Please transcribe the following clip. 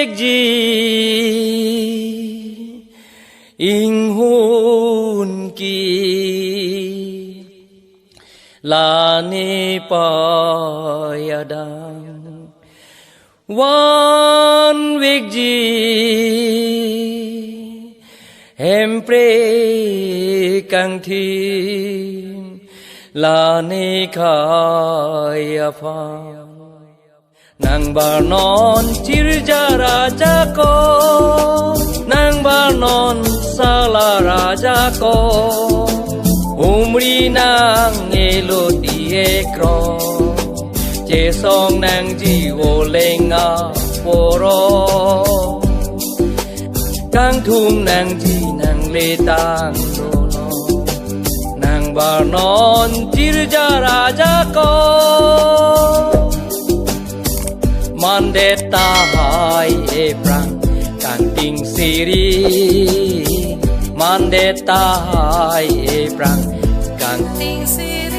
việc gì in hôn kỳ là ni pa yadang one việc gì em pre căng thi là ni khai pha nang bar non chirja raja ko nang bar non sala raja ko umri nang eloti ekro che song nang jiwo lenga poro kang thum nang ji nang le tang lo nang bar non chirja raja ko mandeta hai eprang kang ting siri mandeta hai eprang kang ting siri